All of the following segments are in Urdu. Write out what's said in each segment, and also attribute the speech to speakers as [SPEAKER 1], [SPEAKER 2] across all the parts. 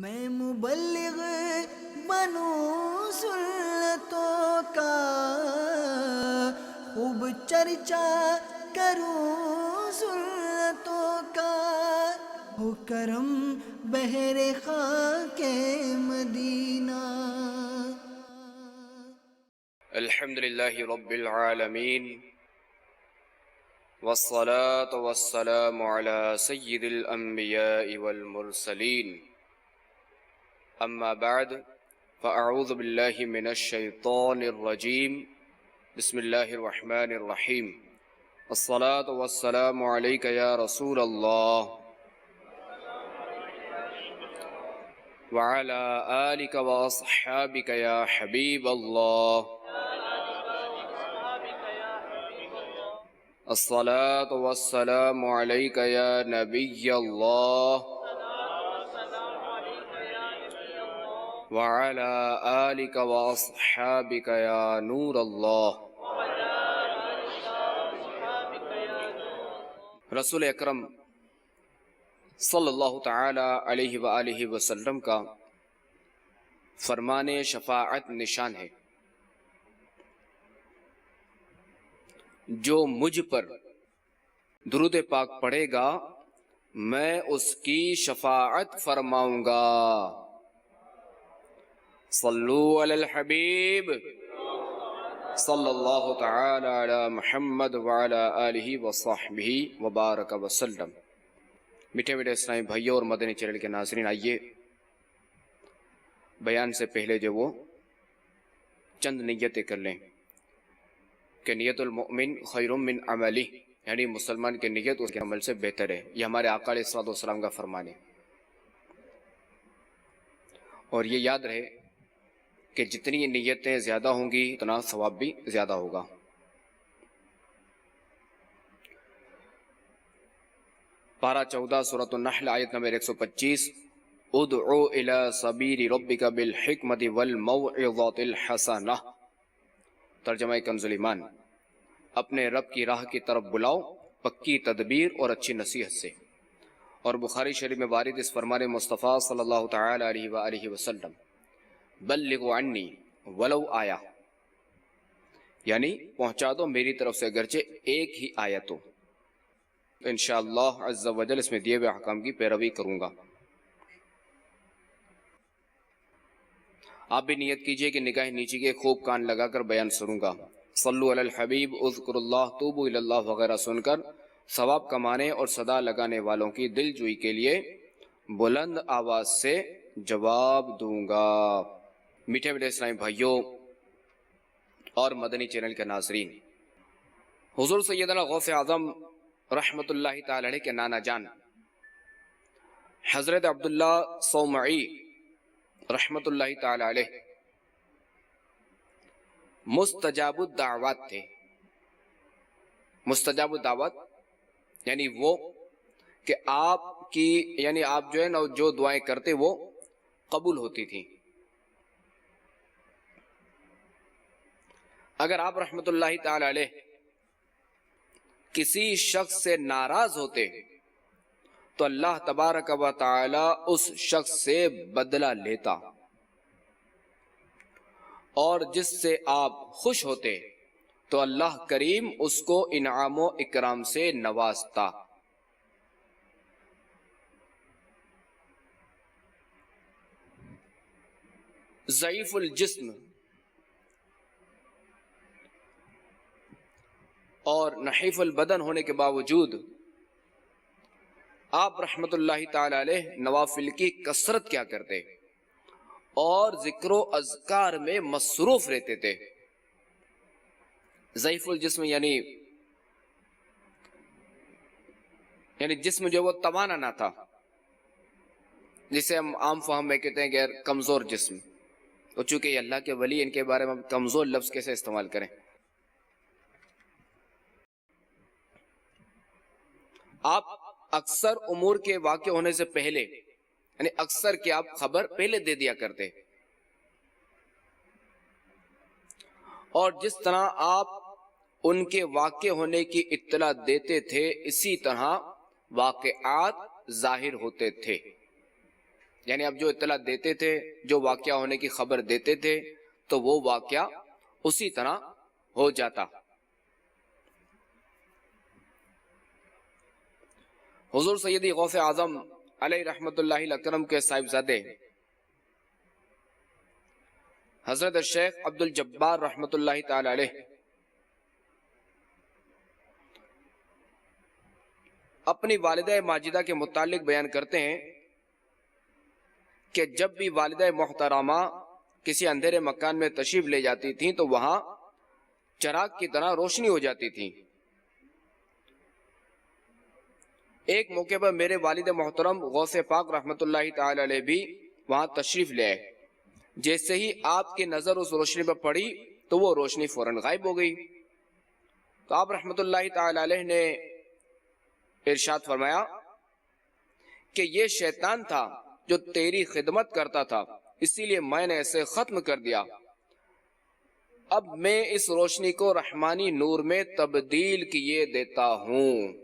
[SPEAKER 1] میں مبلغ بنوں سنتوں کا، خوب چرچا کروں سنتوں کا، ہو کرم بہر خاک مدینہ۔
[SPEAKER 2] الحمد للہ رب العالمین، والصلاة والسلام على سید الانبیاء والمرسلین، اما بعد فاعوذ باللہ من الشیطان الرجیم، بسم اللہ الرحمن الرحیم۔ الصلاة والسلام علیک یا رسول اللہ، وعلى آلک واصحابک یا حبیب اللہ۔ الصلاة والسلام علیک یا نبی اللہ، وعلى آلک واصحابک یا نور اللہ۔ رسول اکرم صلی اللہ تعالی علیہ وآلہ وسلم کا فرمان شفاعت نشان ہے، جو مجھ پر درود پاک پڑھے گا میں اس کی شفاعت فرماؤں گا۔ صلو علی الحبیب صلی اللہ تعالی علی محمد وعلی آلہ وصحبہ وبارک وسلم۔ میٹھے میٹھے اسلامی بھائیوں اور مدنی چینل کے ناظرین، آئیے بیان سے پہلے جو وہ چند نیتیں کر لیں کہ نیت المؤمن خیر من عملہ، یعنی مسلمان کی نیت اس کے عمل سے بہتر ہے۔ یہ ہمارے آقا علیہ الصلوۃ والسلام کا فرمان ہے، اور یہ یاد رہے کہ جتنی نیتیں زیادہ ہوں گی اتنا ثواب بھی زیادہ ہوگا۔ پارہ 14 سورۃ النحل آیت نمبر 125، ادعو الی سبیل ربک بالحکمۃ والموعظۃ الحسنہ، ترجمہ کنز ایمان، اپنے رب کی راہ کی طرف بلاؤ پکی تدبیر اور اچھی نصیحت سے۔ اور بخاری شریف میں وارد اس فرمان مصطفیٰ صلی اللہ تعالی علیہ وآلہ وسلم، بلغوا عنی ولو آیا، یعنی پہنچا دو میری طرف سے اگرچہ ایک ہی آیت ہو۔ انشاءاللہ عز و جل اس میں دیے ہوئے احکام کی پیروی کروں گا۔ آپ بھی نیت کیجئے کہ نگاہ نیچی کے خوب کان لگا کر بیان سنوں گا۔ صلو علی الحبیب، اذکر اللہ، توبو الی اللہ وغیرہ سن کر ثواب کمانے اور صدا لگانے والوں کی دل جوئی کے لیے بلند آواز سے جواب دوں گا۔ میٹھے میٹھے اسلامی بھائیوں اور مدنی چینل کے ناظرین، حضور سیدنا غوث اعظم رحمت اللہ تعالی علیہ کے نانا جان حضرت عبداللہ صومعی رحمت اللہ تعالی علیہ مستجاب الدعوات تھے۔ مستجاب الدعوات یعنی وہ کہ آپ کی، یعنی آپ جو ہے نا جو دعائیں کرتے وہ قبول ہوتی تھیں۔ اگر آپ رحمت اللہ تعالی علیہ کسی شخص سے ناراض ہوتے تو اللہ تبارک و تعالی اس شخص سے بدلہ لیتا، اور جس سے آپ خوش ہوتے تو اللہ کریم اس کو انعام و اکرام سے نوازتا۔ ضعیف الجسم اور نحیف البدن ہونے کے باوجود آپ رحمت اللہ تعالی علیہ نوافل کی کثرت کیا کرتے اور ذکر و اذکار میں مصروف رہتے تھے۔ ضعیف الجسم یعنی جسم جو وہ توانا نہ تھا، جسے ہم عام فہم میں کہتے ہیں کہ کمزور جسم، تو چونکہ یہ اللہ کے ولی، ان کے بارے میں کمزور لفظ کیسے استعمال کریں۔ آپ اکثر امور کے واقع ہونے سے پہلے، یعنی اکثر کی آپ خبر پہلے دے دیا کرتے، اور جس طرح آپ ان کے واقع ہونے کی اطلاع دیتے تھے اسی طرح واقعات ظاہر ہوتے تھے۔ یعنی اب جو اطلاع دیتے تھے، جو واقعہ ہونے کی خبر دیتے تھے، تو وہ واقعہ اسی طرح ہو جاتا۔ حضور سیدی غوث اعظم علیہ رحمت اللہ الاکرم کے صاحبزادے حضرت الشیخ عبد الجبار رحمت اللہ تعالی علیہ اپنی والدہ ماجدہ کے متعلق بیان کرتے ہیں کہ جب بھی والدہ محترمہ کسی اندھیرے مکان میں تشریف لے جاتی تھیں تو وہاں چراغ کی طرح روشنی ہو جاتی تھی۔ ایک موقع پر میرے والد محترم غوث پاک رحمت اللہ تعالی علیہ بھی وہاں تشریف لے آئے۔ جیسے ہی آپ کی نظر اس روشنی پر پڑی تو وہ روشنی فوراً غائب ہو گئی۔ تو آپ رحمت اللہ تعالی علیہ نے ارشاد فرمایا کہ یہ شیطان تھا جو تیری خدمت کرتا تھا، اسی لیے میں نے اسے ختم کر دیا۔ اب میں اس روشنی کو رحمانی نور میں تبدیل کیے دیتا ہوں۔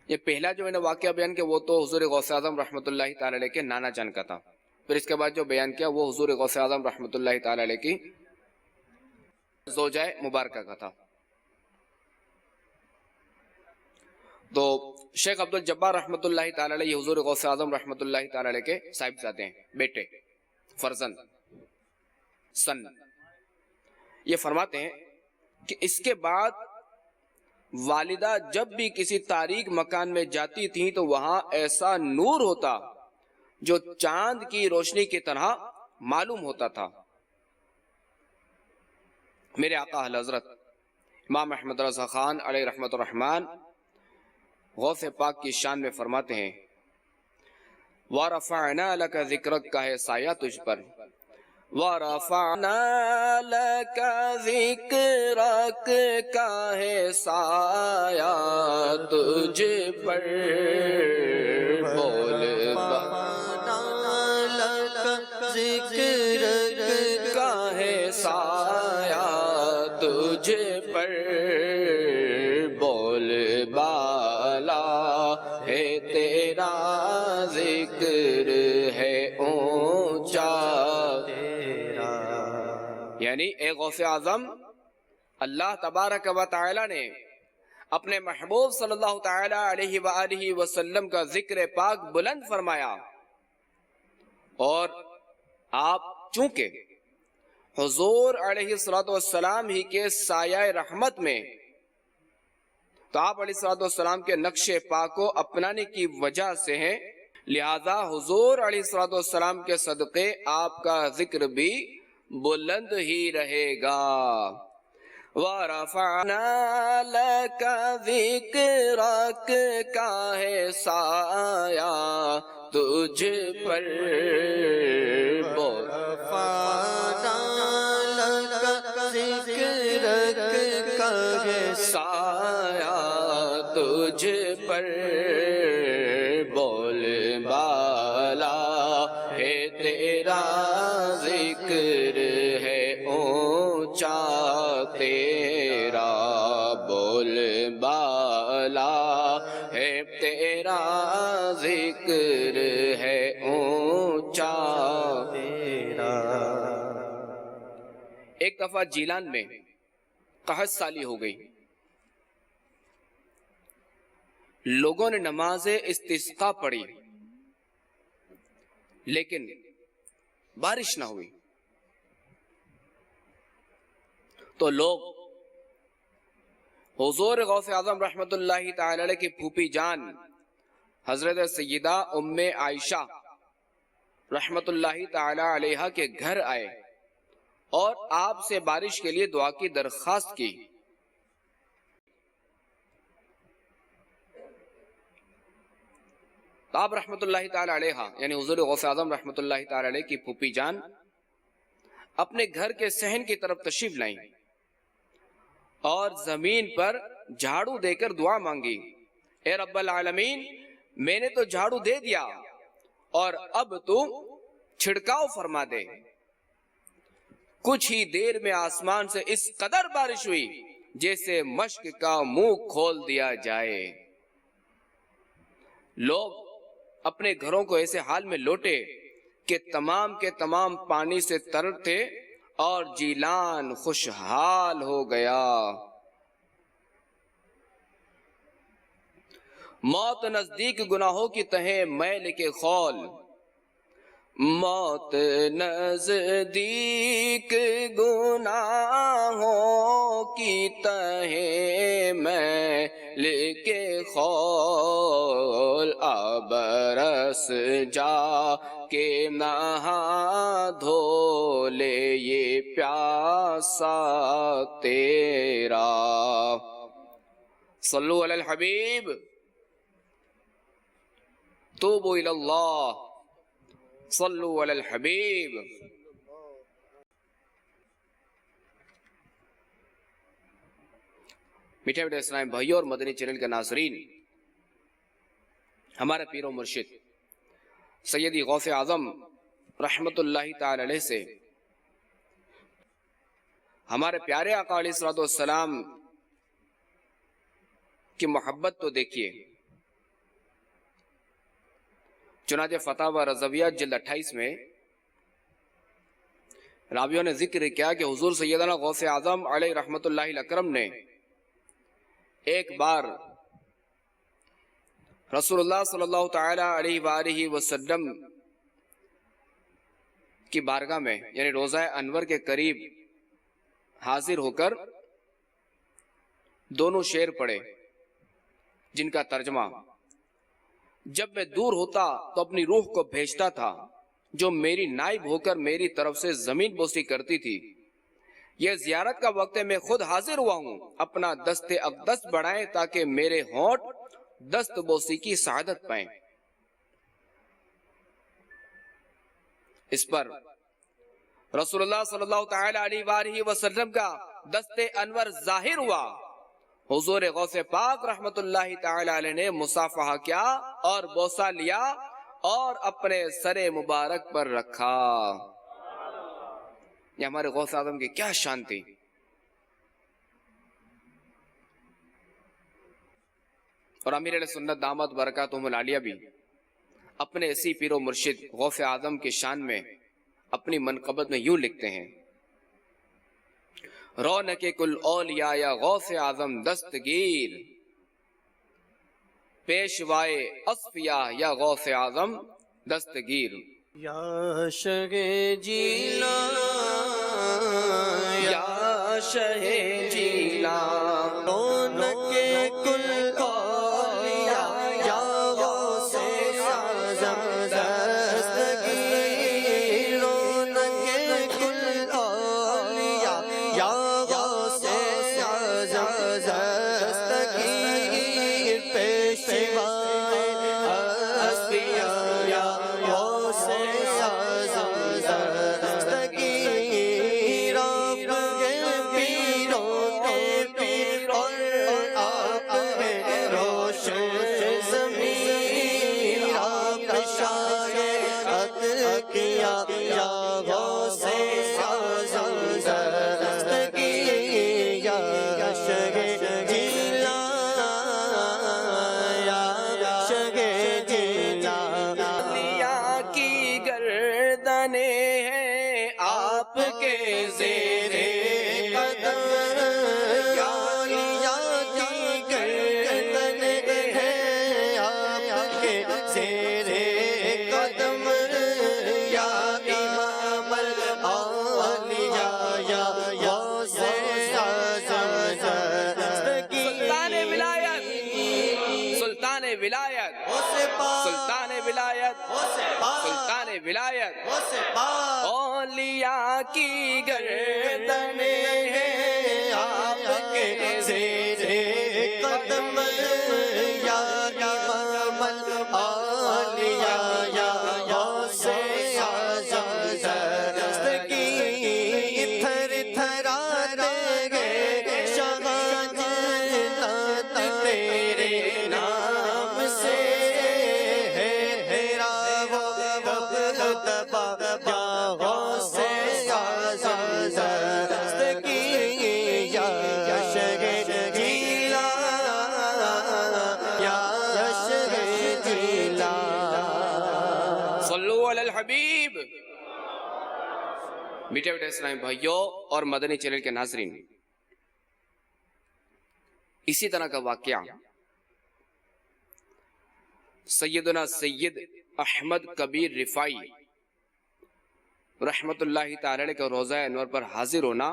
[SPEAKER 2] یہ پہلا جو میں نے واقعہ بیان کیا وہ تو حضور غوث اعظم رحمت اللہ تعالی علیہ کے نانا جان کا تھا۔ پھر اس کے بعد جو بیان کیا وہ حضور غوث اعظم رحمت اللہ تعالی علیہ کی زوجہ مبارکہ کا تھا۔ تو شیخ عبد الجبار رحمت اللہ تعالی علیہ حضور غوث اعظم رحمت اللہ تعالی علیہ کے صاحبزادے ہیں، بیٹے، فرزند، سن۔ یہ فرماتے ہیں کہ اس کے بعد والدہ جب بھی کسی تاریک مکان میں جاتی تھیں تو وہاں ایسا نور ہوتا جو چاند کی روشنی کی طرح معلوم ہوتا تھا۔ میرے آقا اعلی حضرت امام احمد رضا خان علیہ رحمت الرحمن غوث پاک کی شان میں فرماتے ہیں وَرَفَعْنَا لَكَ ذِكْرَكَ کا ہے سایہ تجھ پر، وَرَفَعْنَا لَكَ ذِكْرَكَ کا ہے سایہ تجھ پر، بول ذکر کا ہے سایہ تجھ پر، بول بالا ہے تیرا ذکر ہے اونچا تیرا۔ یعنی اے غوث اعظم، اللہ تبارک و تعالی نے اپنے محبوب صلی اللہ تعالی علیہ وآلہ وسلم کا ذکر پاک بلند فرمایا، اور آپ چونکہ حضور علیہ السلام ہی کے سایہ رحمت میں، تو آپ علیہ السلام کے نقش پاک کو اپنانے کی وجہ سے ہیں، لہذا حضور علیہ السلام کے صدقے آپ کا ذکر بھی بلند ہی رہے گا۔ وَرَفَعْنَا لَكَ ذِكْرَكَ کا ہے سایہ تجھ پر، وَرَفَعْنَا لَكَ ذِكْرَكَ کا ہے سایہ تجھ پر، بول بالا ہے تیرا ذکر ہے اونچا تیرا، بول بالا ہے تیرا ذکر ہے اونچا تیرا۔ ایک دفعہ جیلان میں قحط سالی ہو گئی، لوگوں نے نماز استسقاء پڑھی لیکن بارش نہ ہوئی، تو لوگ حضور غوث اعظم رحمت اللہ تعالی علیہ کی پھوپھی جان حضرت سیدہ ام عائشہ رحمت اللہ تعالی علیہ کے گھر آئے اور آپ سے بارش کے لیے دعا کی درخواست کی۔ آپ رحمت اللہ تعالی علیہ یعنی حضور غوث اعظم رحمت اللہ تعالی علیہ کی پھوپھی جان اپنے گھر کے صحن کی طرف تشریف لائیں اور زمین پر جھاڑو دے کر دعا مانگی، اے رب العالمین، میں نے تو جھاڑو دے دیا اور اب تو چھڑکاؤ فرما دے۔ کچھ ہی دیر میں آسمان سے اس قدر بارش ہوئی جیسے مشک کا منہ کھول دیا جائے۔ لوگ اپنے گھروں کو ایسے حال میں لوٹے کہ تمام کے تمام پانی سے تر تھے اور جیلان خوشحال ہو گیا۔ موت نزدیک گناہوں کی تہیں میل کے خول، موت نزدیک گناہوں کی تہیں میل کے خول، اب رس جا کے نہا دھو لے یہ پیاسا تیرا۔ صلو علی الحبیب، توبوا الی اللہ، صلو علی الحبیب۔ میٹھے میٹھے اسلام بھائیوں اور مدنی چینل کے ناظرین، ہمارے پیر و مرشد سیدی غوث اعظم رحمت اللہ تعالی علیہ سے ہمارے پیارے آقا علیہ الصلوۃ والسلام کی محبت تو دیکھیے۔ چنانچہ فتاوی رضویہ جلد 28 میں راویوں نے ذکر کیا کہ حضور سیدنا غوث اعظم علیہ رحمت اللہ الاکرم نے ایک بار رسول اللہ صلی اللہ تعالی علیہ وآلہ وسلم کی بارگاہ میں یعنی روضہ انور کے قریب حاضر ہو کر دونوں شعر پڑھے، جن کا ترجمہ: جب میں دور ہوتا تو اپنی روح کو بھیجتا تھا جو میری نائب ہو کر میری طرف سے زمین بوسی کرتی تھی۔ یہ زیارت کا وقت ہے، میں خود حاضر ہوا ہوں، اپنا دست اقدس بڑھائیں تاکہ میرے ہونٹ دست بوسی کی سعادت پائیں۔ اس پر رسول اللہ صلی اللہ تعالی علیہ وآلہ وسلم کا دست انور ظاہر ہوا۔ حضور غوث پاک رحمت اللہ تعالی علیہ نے مصافحہ کیا اور بوسہ لیا اور اپنے سر مبارک پر رکھا۔ یہ ہمارے غوث اعظم کی کیا شان تھی۔ اور امیر علیہ سنت دامت برکاتہم العالیہ بھی اپنے اسی پیر و مرشد غوث اعظم کی شان میں اپنی منقبت میں یوں لکھتے ہیں: رونق کل اولیاء یا غوث اعظم دستگیر، پیشوائے اصفیاء یا غوث اعظم دستگیر۔
[SPEAKER 1] یا شہ جیلان،
[SPEAKER 2] یا شہ جیلان،
[SPEAKER 1] رونق کل اولیاء یا غوث اعظم دستگیر، رونق کل اولیاء یا غوث اعظم دستگیر، پیشوائے اصفیاء یا غوث اعظم دستگیر، آپ ہیں پیروں کے پیر اور آپ ہیں روشن ضمیر، آپ شاہ اتقیا یا غوث اعظم دستگیر، یا شہ جیلان، یا شہ جیلان،
[SPEAKER 2] اولیاء کی گردنیں ہیں آپ کے زیر قدم،
[SPEAKER 1] یا اولیاء کی گردنیں ہیں آپ کے زیر قدم، یا امام الاولیاء یا غوث اعظم دستگیر،
[SPEAKER 2] سلطان ولایت، سلطان ولایت، سلطان ولایت، سلطان ولایت، اولیاء کی گردنیں ہیں
[SPEAKER 1] آپ کے زیر قدم، یا امام الاولیاء یا غوث اعظم دستگیر، تھر تھراتے گئے شہاد جنت تیرے نام سے، ہے تیرا وہ دبا یا غوث اعظم دستگیر، یا شہ جیلان،
[SPEAKER 2] علی الحبیب۔ میٹھے میٹھے اسلامی بھائیوں اور مدنی چینل کے ناظرین، اسی طرح کا واقعہ سیدنا سید احمد کبیر رفاعی رحمت اللہ تعالی علیہ کا روضہ انور پر حاضر ہونا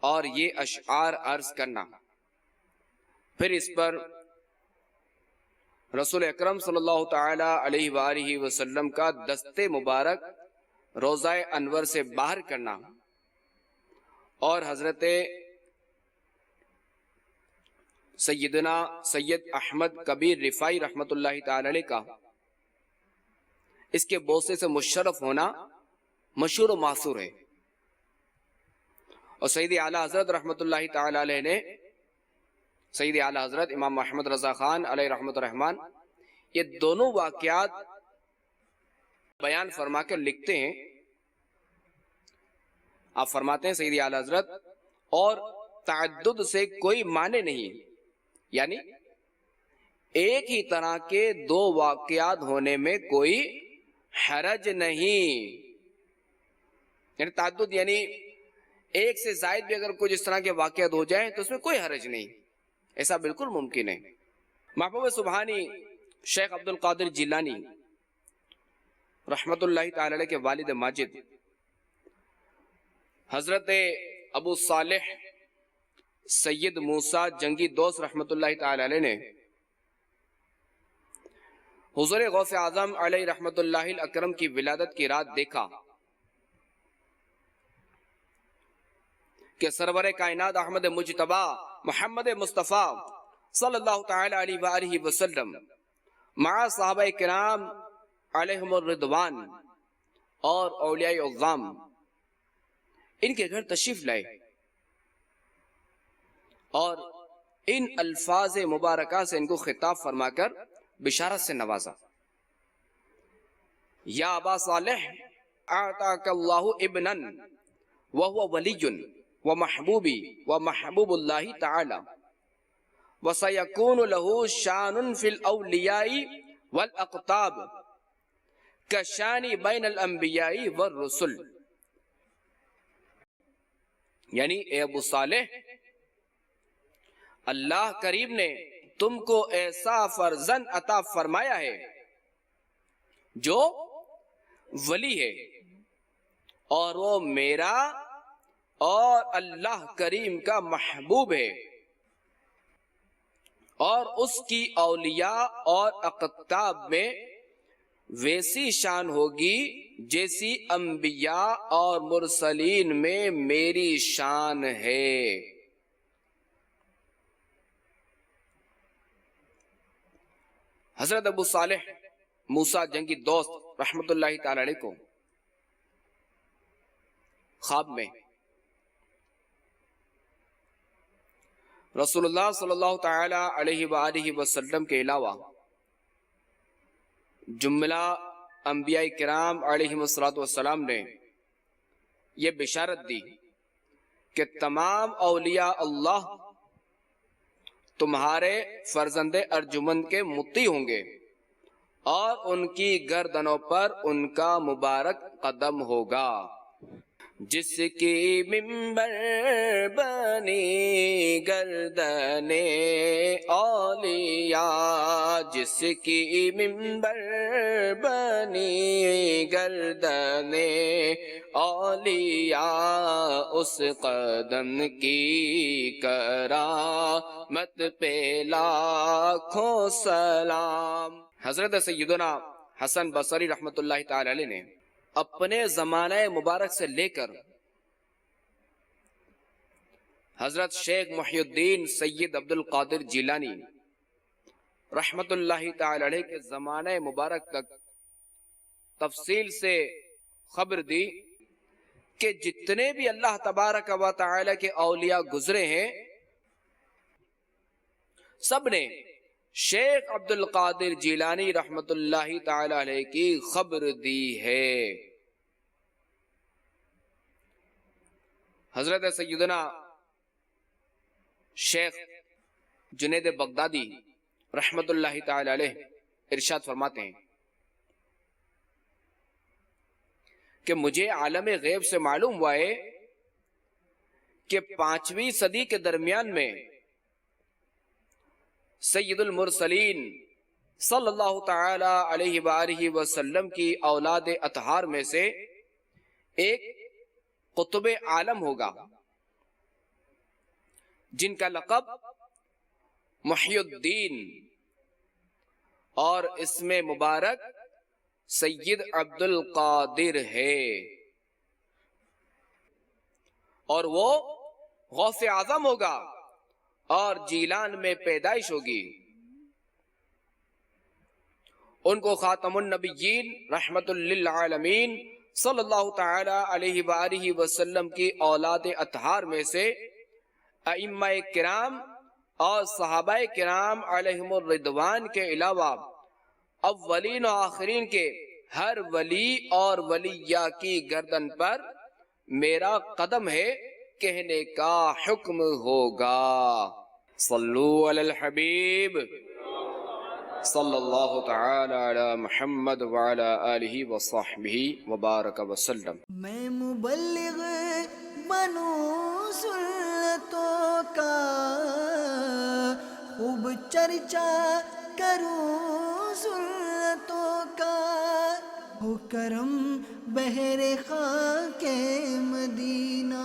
[SPEAKER 2] اور یہ اشعار عرض کرنا، پھر اس پر رسول اکرم صلی اللہ تعالی علیہ وآلہ وسلم کا دست مبارک روضہ انور سے باہر کرنا اور حضرت سیدنا سید احمد کبیر رفاعی رحمت اللہ تعالی علیہ کا اس کے بوسے سے مشرف ہونا مشہور و معصور ہے۔ اور سید اعلیٰ حضرت رحمت اللہ تعالی علیہ نے، سید اعلیٰ حضرت امام محمد رضا خان علیہ رحمت الرحمن، یہ دونوں واقعات بیان فرما کر لکھتے ہیں۔ آپ فرماتے ہیں سید اعلیٰ حضرت، اور تعدد سے کوئی معنی نہیں، یعنی ایک ہی طرح کے دو واقعات ہونے میں کوئی حرج نہیں، یعنی تعدد یعنی ایک سے زائد بھی اگر کچھ اس طرح کے واقعات ہو جائیں تو اس میں کوئی حرج نہیں، ایسا بالکل ممکن ہے۔ محبوب سبحانی شیخ عبد القادر جیلانی رحمت اللہ تعالی علیہ کے والد ماجد حضرت ابو صالح سید موسیٰ جنگی دوست رحمت اللہ تعالی علیہ نے حضور غوث اعظم علیہ رحمت اللہ الاکرم کی ولادت کی رات دیکھا کہ سرور کائنات احمد مجتبی محمد مصطفیٰ صلی اللہ تعالی علیہ وآلہ وسلم مع صحابہ کرام علیہم الرضوان اور اولیاء اعظام ان کے گھر تشریف لائے اور ان الفاظ مبارکہ سے ان کو خطاب فرما کر بشارت سے نوازا۔ یا ابا صالح اعطاک اللہ ابنا وهو ولی ومحبوبی ومحبوب اللہ تعالی وسیکون له شان فی الاولیاء والاقطاب کشان بین الانبیاء والرسل، یعنی اے ابو صالح، اللہ کریم نے تم کو ایسا فرزند عطا فرمایا ہے جو ولی ہے، اور وہ میرا اور اللہ کریم کا محبوب ہے، اور اس کی اولیاء اور اقطاب میں ویسی شان ہوگی جیسی انبیاء اور مرسلین میں میری شان ہے۔ حضرت ابو صالح موسیٰ جنگی دوست رحمت اللہ تعالی علیہ کو خواب میں رسول اللہ صلی اللہ تعالی علیہ وآلہ وسلم کے علاوہ جملہ انبیاء کرام علیہم السلام نے یہ بشارت دی کہ تمام اولیاء اللہ تمہارے فرزند ارجمند کے مطیع ہوں گے اور ان کی گردنوں پر ان کا مبارک قدم ہوگا۔ جس کی منبر بنی گردن اولیاء، جس کی منبر بنی گردن اولیاء، اس قدم کی کرامت پہ لاکھوں سلام۔ حضرت سیدنا حسن بصری رحمت اللہ تعالی علیہ نے اپنے زمانہ مبارک سے لے کر حضرت شیخ محی الدین سید عبد القادر جیلانی رحمت اللہ تعالی علیہ کے زمانہ مبارک تک تفصیل سے خبر دی کہ جتنے بھی اللہ تبارک و تعالی کے اولیاء گزرے ہیں سب نے شیخ عبد القادر جیلانی رحمت اللہ تعالی علیہ کی خبر دی ہے۔ حضرت سیدنا شیخ جنید بغدادی رحمت اللہ تعالی علیہ ارشاد فرماتے ہیں کہ مجھے عالم غیب سے معلوم ہوا ہے کہ 5ویں صدی کے درمیان میں سید المرسلین صلی اللہ تعالی علیہ وآلہ وسلم کی اولاد اطہار میں سے ایک قطب عالم ہوگا جن کا لقب محی الدین اور اس میں مبارک سید عبد القادر ہے، اور وہ غوث اعظم ہوگا اور جیلان میں پیدائش ہوگی۔ ان کو خاتم النبیین رحمت للعالمین صلی اللہ تعالی علیہ وآلہ وسلم کی اولاد اطہار میں سے ائمہ کرام اور صحابہ کرام علیہم الرضوان کے علاوہ اولین و آخرین کے ہر ولی اور ولیہ کی گردن پر میرا قدم ہے کہنے کا حکم ہوگا۔ صلو علی الحبیب صلی اللہ تعالی علی محمد وعلی آلہ وصحبہ وبارک وسلم۔
[SPEAKER 3] میں مبلغ بنوں سنتوں کا، خوب چرچا کروں سنتوں کا، ہو کرم بہر خاک مدینہ